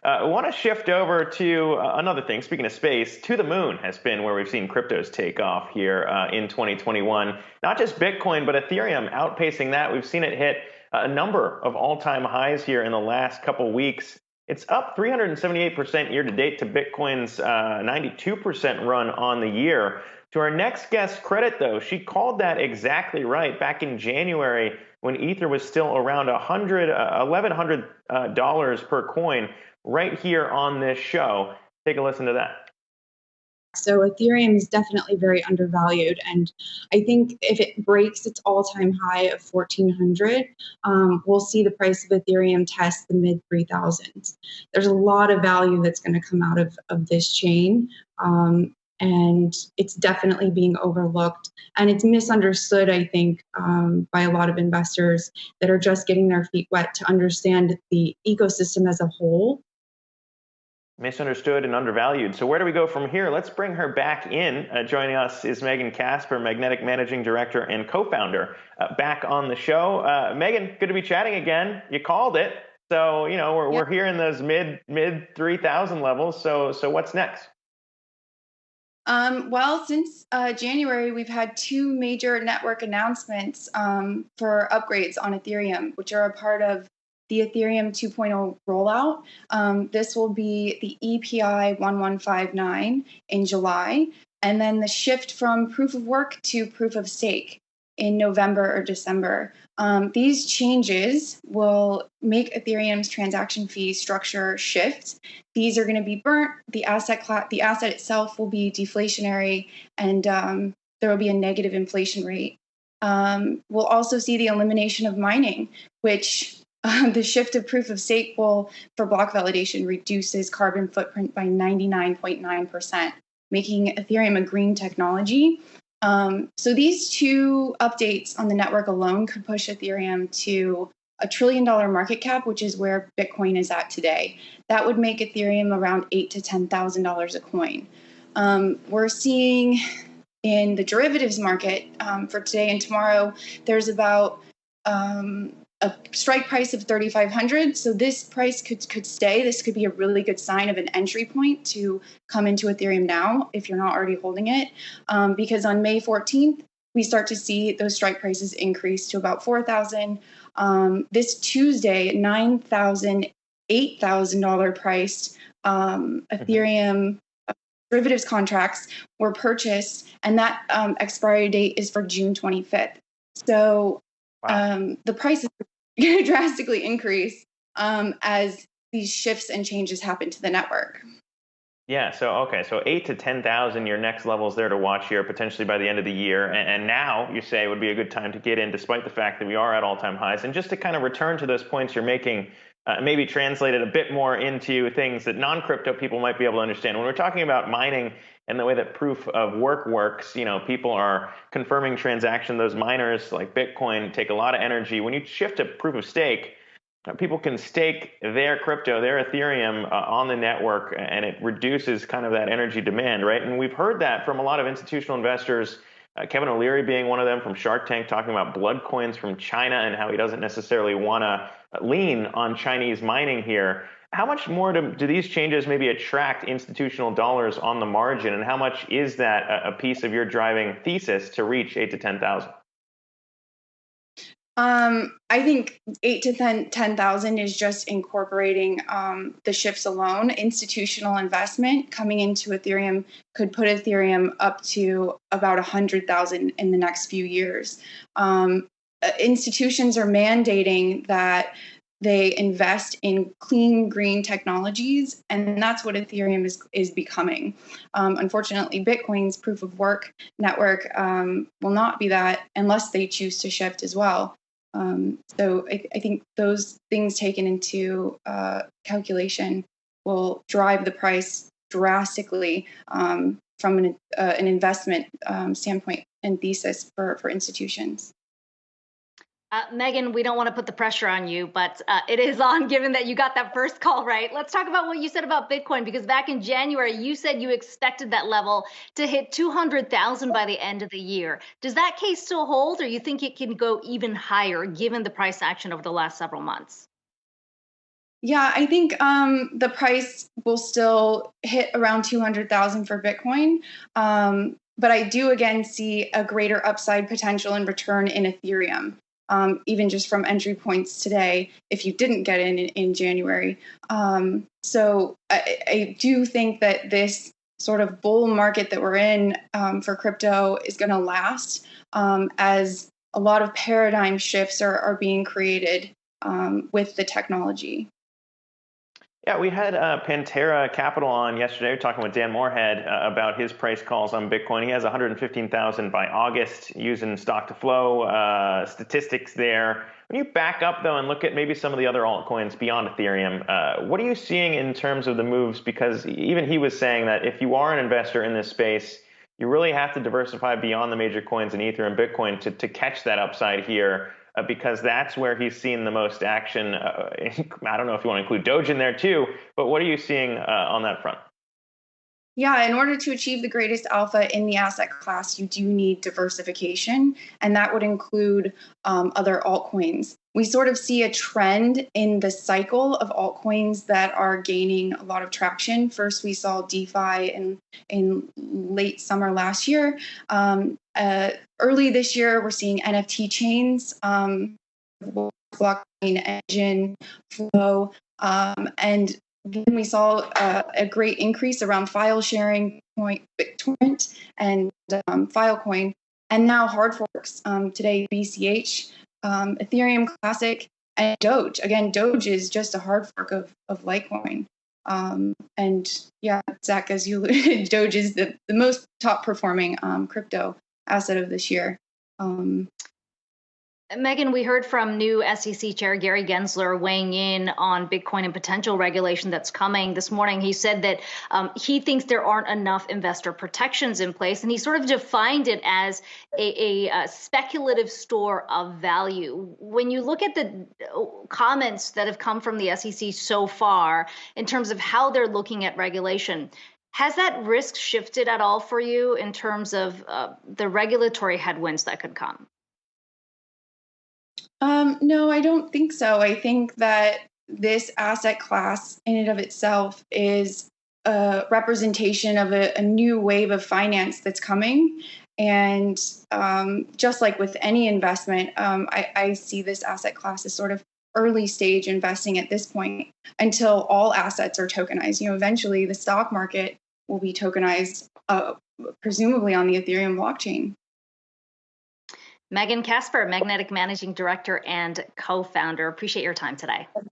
I want to shift over to another thing. Speaking of space, to the moon has been where we've seen cryptos take off here in 2021. Not just Bitcoin, but Ethereum outpacing that. We've seen it hit a number of all-time highs here in the last couple weeks. It's up 378% year to date to Bitcoin's 92% run on the year. To our next guest's credit, though, she called that exactly right back in January when Ether was still around $1,100 per coin, right here on this show. Take a listen to that. So Ethereum is definitely very undervalued, and I think if it breaks its all-time high of 1,400, we'll see the price of Ethereum test the mid 3,000s. There's a lot of value that's going to come out of this chain, and it's definitely being overlooked, and it's misunderstood, I think, by a lot of investors that are just getting their feet wet to understand the ecosystem as a whole. Misunderstood and undervalued. So where do we go from here? Let's bring her back in. Joining us is Megan Kaspar, Magnetic Managing Director and co-founder, back on the show. Megan, good to be chatting again. You called it. So, you know, we're here in those mid 3,000 levels. So what's next? Well, since January, we've had two major network announcements for upgrades on Ethereum, which are a part of the Ethereum 2.0 rollout. This will be the EPI 1159 in July, and then the shift from proof of work to proof of stake in November or December. These changes will make Ethereum's transaction fee structure shift. These are going to be burnt. The asset itself will be deflationary, and there will be a negative inflation rate. We'll also see the elimination of mining, which the shift of proof of stake will, for block validation, reduces carbon footprint by 99.9%, making Ethereum a green technology. So these two updates on the network alone could push Ethereum to $1 trillion market cap, which is where Bitcoin is at today. That would make Ethereum around $8,000 to $10,000 a coin. We're seeing in the derivatives market for today and tomorrow, there's about a strike price of 3,500. So this price could stay. This could be a really good sign of an entry point to come into Ethereum now if you're not already holding it. Because on May 14th, we start to see those strike prices increase to about 4,000. This Tuesday, $9,000, $8,000 priced Ethereum derivatives contracts were purchased, and that expiry date is for June 25th. So the prices are going to drastically increase as these shifts and changes happen to the network. Yeah, so 8 to 10,000, your next levels there to watch here, potentially by the end of the year. And now you say would be a good time to get in, despite the fact that we are at all-time highs. And just to kind of return to those points you're making, maybe translate it a bit more into things that non-crypto people might be able to understand. When we're talking about mining and the way that proof of work works, you know, people are confirming transaction. Those miners like Bitcoin take a lot of energy. When you shift to proof of stake, people can stake their crypto, their Ethereum on the network, and it reduces kind of that energy demand, right? And we've heard that from a lot of institutional investors, Kevin O'Leary being one of them from Shark Tank, talking about blood coins from China and how he doesn't necessarily want to lean on Chinese mining here. How much more do these changes maybe attract institutional dollars on the margin, and how much is that a piece of your driving thesis to reach 8 to 10,000? I think 8 to 10,000 is just incorporating the shifts alone. Institutional investment coming into Ethereum could put Ethereum up to about 100,000 in the next few years. Institutions are mandating that they invest in clean, green technologies, and that's what Ethereum is becoming. Unfortunately, Bitcoin's proof of work network will not be that unless they choose to shift as well. So I think those things taken into calculation will drive the price drastically from an investment standpoint and thesis for institutions. Megan, we don't want to put the pressure on you, but it is on, given that you got that first call right. Let's talk about what you said about Bitcoin, because back in January, you said you expected that level to hit 200,000 by the end of the year. Does that case still hold, or you think it can go even higher given the price action over the last several months? Yeah, I think the price will still hit around 200,000 for Bitcoin. But I do again see a greater upside potential and return in Ethereum, even just from entry points today, if you didn't get in January. So I do think that this sort of bull market that we're in for crypto is going to last as a lot of paradigm shifts are being created with the technology. Yeah, we had Pantera Capital on yesterday, talking with Dan Moorhead about his price calls on Bitcoin. He has 115,000 by August using stock to flow statistics there. When you back up, though, and look at maybe some of the other altcoins beyond Ethereum, what are you seeing in terms of the moves? Because even he was saying that if you are an investor in this space, you really have to diversify beyond the major coins in Ether and Bitcoin to catch that upside here. Because that's where he's seen the most action. I don't know if you want to include Doge in there too, but what are you seeing on that front? Yeah, in order to achieve the greatest alpha in the asset class, you do need diversification, and that would include other altcoins. We sort of see a trend in the cycle of altcoins that are gaining a lot of traction. First, we saw DeFi in late summer last year. Early this year, we're seeing NFT chains, blockchain engine, flow, and then we saw a great increase around file sharing, BitTorrent, and Filecoin, and now hard forks. Today, BCH, Ethereum Classic, and Doge. Again, Doge is just a hard fork of Litecoin. And yeah, Zach, as you alluded, Doge is the most top performing crypto asset of this year. Megan, we heard from new SEC Chair Gary Gensler weighing in on Bitcoin and potential regulation that's coming this morning. He said that he thinks there aren't enough investor protections in place, and he sort of defined it as a speculative store of value. When you look at the comments that have come from the SEC so far in terms of how they're looking at regulation, has that risk shifted at all for you in terms of the regulatory headwinds that could come? No, I don't think so. I think that this asset class in and of itself is a representation of a new wave of finance that's coming. And just like with any investment, I see this asset class as sort of early stage investing at this point until all assets are tokenized. Eventually the stock market will be tokenized, presumably on the Ethereum blockchain. Megan Kaspar, Magnetic Managing Director and co-founder. Appreciate your time today.